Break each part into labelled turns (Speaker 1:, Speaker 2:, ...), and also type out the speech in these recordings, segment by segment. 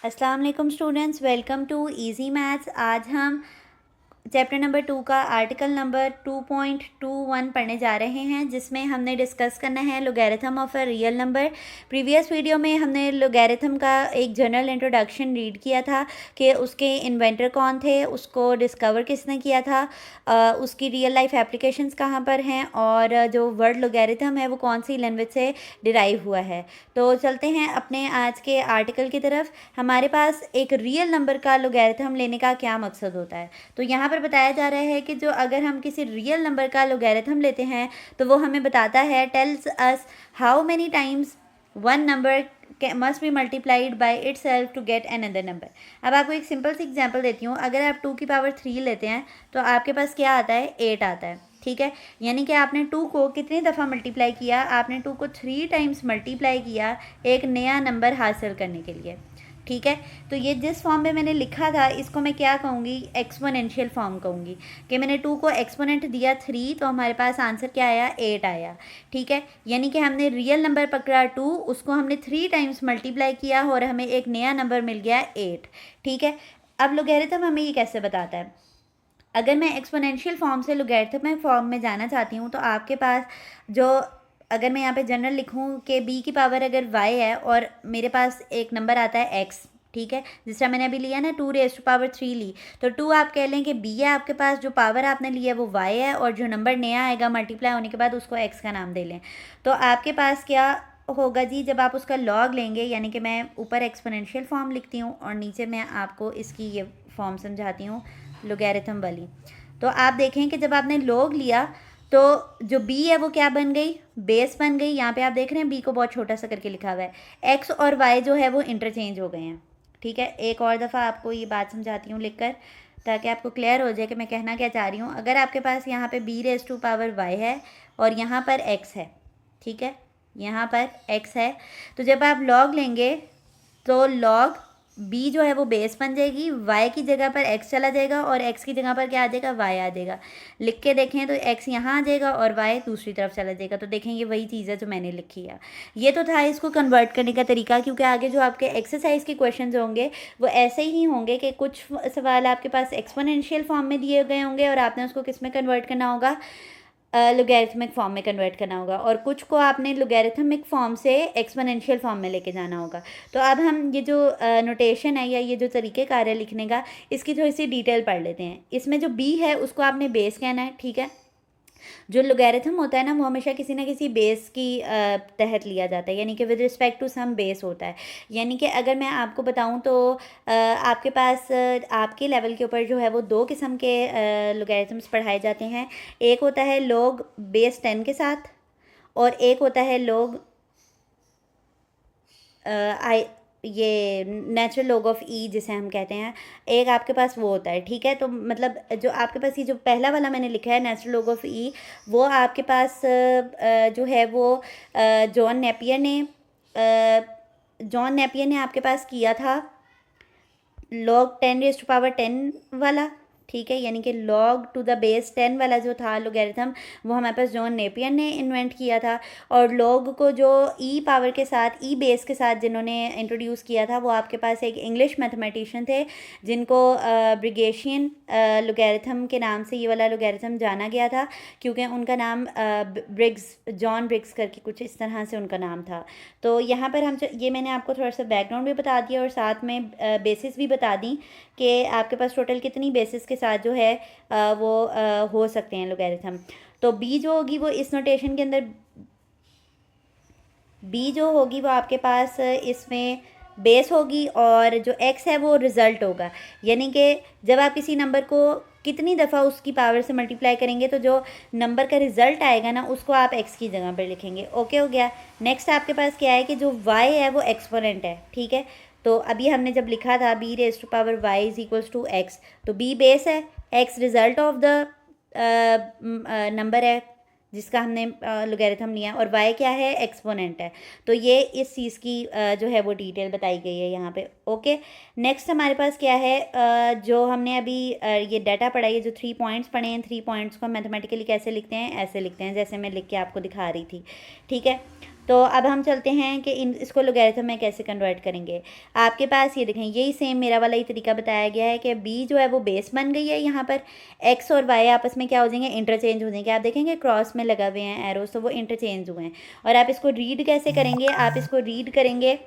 Speaker 1: अस्सलाम वालेकुम students, welcome to easy maths. आज हम चैप्टर नंबर 2 का आर्टिकल नंबर 2.21 पढ़ने जा रहे हैं, जिसमें हमने डिस्कस करना है logarithm of a real number. Previous video में हमने लोगैरिथम का एक जनरल इंट्रोडक्शन रीड किया था कि उसके इन्वेंटर कौन थे, उसको डिस्कवर किसने किया था, उसकी रियल लाइफ एप्लीकेशंस कहाँ पर हैं और जो वर्ड लोगैरिथम है वो कौन सी लैंग्वेज से डिराइव हुआ है। तो चलते हैं अपने आज के आर्टिकल की तरफ। हमारे पास एक रियल नंबर का लोगैरिथम लेने का क्या मकसद होता है। तो यहाँ पर बताया जा रहा है कि जो अगर हम किसी रियल नंबर का लोगैरिथम लेते हैं तो वो हमें बताता है, tells us how many times one number must be multiplied by itself to get another number. अब आपको एक सिंपल सी एग्जांपल देती हूँ। अगर आप 2 की पावर 3 लेते हैं तो आपके पास क्या आता है, 8 आता है। ठीक है, यानी कि आपने 2 को कितनी दफ़ा मल्टीप्लाई किया, आपने 2 को 3 टाइम्स मल्टीप्लाई किया एक नया नंबर हासिल करने के लिए। ठीक है, तो ये जिस फॉर्म में मैंने लिखा था इसको मैं क्या कहूँगी, एक्सपोनेंशियल फॉर्म कहूँगी कि मैंने 2 को एक्सपोनेंट दिया 3 तो हमारे पास आंसर क्या आया, 8 आया। ठीक है, यानी कि हमने रियल नंबर पकड़ा 2, उसको हमने 3 टाइम्स मल्टीप्लाई किया और हमें एक नया नंबर मिल गया 8। ठीक है, अब लोगैरिथम हमें ये कैसे बताता है। अगर मैं एक्सपोनेंशियल फॉर्म से लोगैरिथमिक फॉर्म में जाना चाहती हूँ तो आपके पास जो, अगर मैं यहाँ पे जनरल लिखूँ कि b की पावर अगर y है और मेरे पास एक नंबर आता है x, ठीक है, जिस तरह मैंने अभी लिया ना 2 रेज़ टू पावर 3 ली, तो 2 आप कह लें कि b है आपके पास, जो पावर आपने ली है वो y है और जो नंबर नया आएगा मल्टीप्लाई होने के बाद उसको x का नाम दे लें। तो आपके पास क्या होगा जी, जब आप उसका लॉग लेंगे, यानी कि मैं ऊपर एक्सपोनेंशियल फॉर्म लिखती हूँ और नीचे मैं आपको इसकी ये फॉर्म समझाती हूँ लोगैरिथम वाली। तो आप देखें कि जब आपने लॉग लिया तो जो b है वो क्या बन गई, बेस बन गई। यहाँ पे आप देख रहे हैं b को बहुत छोटा सा करके लिखा हुआ है, x और y जो है वो इंटरचेंज हो गए हैं। ठीक है, एक और दफ़ा आपको ये बात समझाती हूँ लिखकर, ताकि आपको क्लियर हो जाए कि मैं कहना क्या चाह रही हूँ। अगर आपके पास यहाँ पे b raise to power y है और यहाँ पर x है, ठीक है, यहाँ पर x है, तो जब आप log लेंगे तो log b जो है वो बेस बन जाएगी, y की जगह पर x चला जाएगा और x की जगह पर क्या आ जाएगा, y आ जाएगा। लिख के देखें तो x यहाँ आ जाएगा और y दूसरी तरफ चला जाएगा। तो देखें ये वही चीज़ है जो मैंने लिखी है। ये तो था इसको कन्वर्ट करने का तरीका, क्योंकि आगे जो आपके एक्सरसाइज के क्वेश्चन होंगे वो ऐसे ही होंगे कि कुछ सवाल आपके पास एक्सपोनेंशियल फॉर्म में दिए गए होंगे और आपने उसको किस में कन्वर्ट करना होगा, लोगैरिथमिक फॉर्म में कन्वर्ट करना होगा, और कुछ को आपने लोगैरिथमिक फॉर्म से एक्सपोनेंशियल फॉर्म में लेके जाना होगा। तो अब हम ये जो नोटेशन है या ये जो तरीक़ेकार है लिखने का, इसकी थोड़ी सी डिटेल पढ़ लेते हैं। इसमें जो b है उसको आपने बेस कहना है। ठीक है, जो लोगैरिथम होता है ना वो हमेशा किसी ना किसी बेस की तहत लिया जाता है, यानी कि with respect to some base होता है। यानी कि अगर मैं आपको बताऊं तो आपके पास आपके लेवल के ऊपर जो है वो 2 किस्म के लोगैरिथम्स पढ़ाए जाते हैं। एक होता है लोग बेस 10 के साथ और एक होता है लोग ये नेचुरल लॉग ऑफ ई जिसे हम कहते हैं, एक आपके पास वो होता है। ठीक है, तो मतलब जो आपके पास ये जो पहला वाला मैंने लिखा है नेचुरल लॉग ऑफ ई, वो आपके पास जो है वो जॉन नेपियर ने आपके पास किया था log 10 रेज़ टू पावर 10 वाला। ठीक है, यानी कि log टू द बेस 10 वाला जो था लोगैरिथम वो हमारे पास जॉन नेपियर ने इन्वेंट किया था, और log को जो ई पावर के साथ, ई बेस के साथ जिन्होंने इंट्रोड्यूस किया था वो आपके पास एक इंग्लिश मैथमेटिशियन थे जिनको ब्रिगेशियन लोगैरिथम के नाम से ये वाला लोगैरिथम जाना गया था, क्योंकि उनका नाम जॉन ब्रिग्स करके कुछ इस तरह से उनका नाम था। तो यहाँ पर हम ये मैंने आपको थोड़ा सा बैकग्राउंड भी बता दिया और साथ में बेसिस भी बता दी कि आपके पास टोटल कितनी बेसिस के साथ जो है वो हो सकते हैं लोगैरिथम। तो b जो होगी वो इस नोटेशन के अंदर, b जो होगी वो आपके पास इसमें बेस होगी और जो x है वो रिज़ल्ट होगा। यानी कि जब आप किसी नंबर को कितनी दफ़ा उसकी पावर से मल्टीप्लाई करेंगे तो जो नंबर का रिज़ल्ट आएगा ना उसको आप x की जगह पर लिखेंगे। ओके हो गया। नेक्स्ट आपके पास क्या है कि जो y है वो एक्सपोनेंट है। ठीक है, तो अभी हमने जब लिखा था b raise to power y is equals to x, तो b बेस है, x result of the number है जिसका हमने लोगैरिथम लिया, और y क्या है, एक्सपोनेंट है। तो ये इस चीज़ की जो है वो डिटेल बताई गई है यहाँ पे। ओके, नेक्स्ट हमारे पास क्या है, जो हमने अभी ये डाटा पढ़ा है, जो 3 पॉइंट्स पढ़े हैं, 3 पॉइंट्स को मैथमेटिकली कैसे लिखते हैं, ऐसे लिखते हैं जैसे मैं लिख के आपको दिखा रही थी। ठीक है, तो अब हम चलते हैं कि इसको लोगैरिथम में कैसे कन्वर्ट करेंगे। आपके पास ये देखें, यही सेम मेरा वाला ही तरीका बताया गया है कि b जो है वो बेस बन गई है, यहाँ पर x और y आपस में क्या हो जाएंगे, इंटरचेंज हो जाएंगे। आप देखेंगे क्रॉस में लगा हुए हैं एरोस, तो वो इंटरचेंज हुए हैं। और आप इसको रीड कैसे करेंगे, आप इसको रीड करेंगे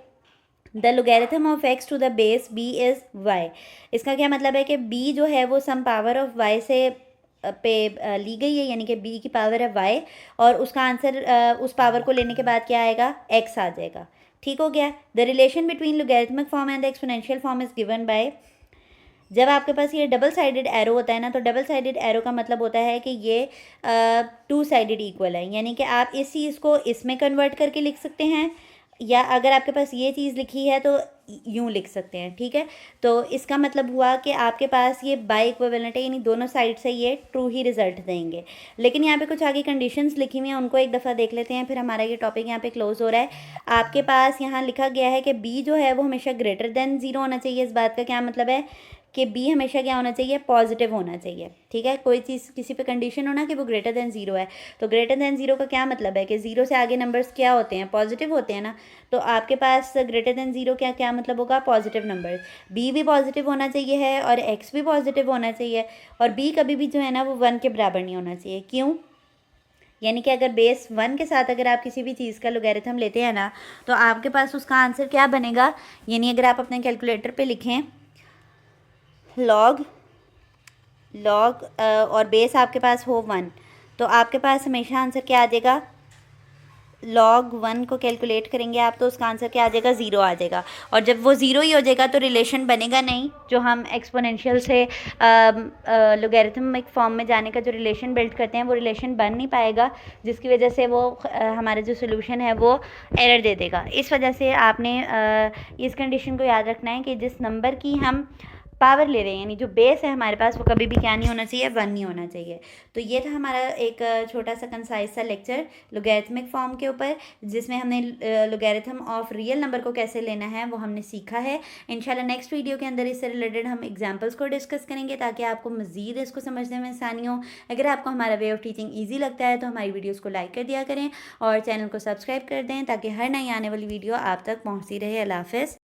Speaker 1: the logarithm of x to the base b is y। इसका क्या मतलब है कि b जो है वो सम पावर ऑफ y से पे ली गई है, यानी कि b की पावर है y, और उसका आंसर उस पावर को लेने के बाद क्या आएगा, x आ जाएगा। ठीक हो गया। The relation between logarithmic form and the exponential form is given by, जब आपके पास ये डबल साइडेड एरो होता है ना, तो डबल साइडेड एरो का मतलब होता है कि ये टू साइडेड इक्वल है, यानी कि आप इस चीज़ को इसमें कन्वर्ट करके लिख सकते हैं, या अगर आपके पास ये चीज़ लिखी है तो यूँ लिख सकते हैं। ठीक है, तो इसका मतलब हुआ कि आपके पास ये बाई इक्विवेलेंट है, यानी दोनों साइड से ये ट्रू ही रिजल्ट देंगे। लेकिन यहाँ पे कुछ आगे कंडीशंस लिखी हुई हैं, उनको एक दफ़ा देख लेते हैं, फिर हमारा ये टॉपिक यहाँ पे क्लोज हो रहा है। आपके पास यहाँ लिखा गया है कि बी जो है वो हमेशा ग्रेटर देन ज़ीरो होना चाहिए। इस बात का क्या मतलब है कि बी हमेशा क्या होना चाहिए, पॉजिटिव होना चाहिए। ठीक है, कोई चीज़ किसी पे कंडीशन होना कि वो ग्रेटर देन ज़ीरो है, तो ग्रेटर देन ज़ीरो का क्या मतलब है कि ज़ीरो से आगे नंबर्स क्या होते हैं, पॉजिटिव होते हैं ना। तो आपके पास ग्रेटर देन ज़ीरो क्या क्या मतलब होगा, पॉजिटिव नंबर। बी भी पॉजिटिव होना चाहिए है और एक्स भी पॉजिटिव होना चाहिए, और बी कभी भी जो है ना वो 1 के बराबर नहीं होना चाहिए। क्यों, यानी कि अगर बेस 1 के साथ अगर आप किसी भी चीज़ का लोगैरिथम लेते हैं ना, तो आपके पास उसका आंसर क्या बनेगा, यानी अगर आप अपने कैलकुलेटर पे लिखें लॉग और बेस आपके पास हो 1, तो आपके पास हमेशा आंसर क्या आ जाएगा, log 1 को कैलकुलेट करेंगे आप, तो उसका आंसर क्या आ जाएगा, 0 आ जाएगा। और जब वो 0 ही हो जाएगा तो रिलेशन बनेगा नहीं, जो हम एक्सपोनेंशियल से लोगैरिथमिक फॉर्म में जाने का जो रिलेशन बिल्ड करते हैं वो रिलेशन बन नहीं पाएगा, जिसकी वजह से वो हमारा जो सोल्यूशन है वो एरर दे देगा। इस वजह से आपने इस कंडीशन को याद रखना है कि जिस नंबर की हम पावर ले रहे हैं, यानी जो बेस है हमारे पास, वो कभी भी क्या नहीं होना चाहिए, 1 नहीं होना चाहिए। तो ये था हमारा एक छोटा सा कंसाइज सा लेक्चर लोगैरिथमिक फॉर्म के ऊपर, जिसमें हमने लोगैरिथम ऑफ रियल नंबर को कैसे लेना है वो हमने सीखा है। इंशाल्लाह नेक्स्ट वीडियो के अंदर इससे रिलेटेड हम एग्जाम्पल्स को डिस्कस करेंगे, ताकि आपको मज़ीद इसको समझने में आसानी हो। अगर आपको हमारा वे ऑफ टीचिंग ईजी लगता है तो हमारी वीडियोज़ को लाइक कर दिया करें और चैनल को सब्सक्राइब कर दें, ताकि हर नई आने वाली वीडियो आप तक पहुँचती रहे। अल्लाह हाफ़िज़।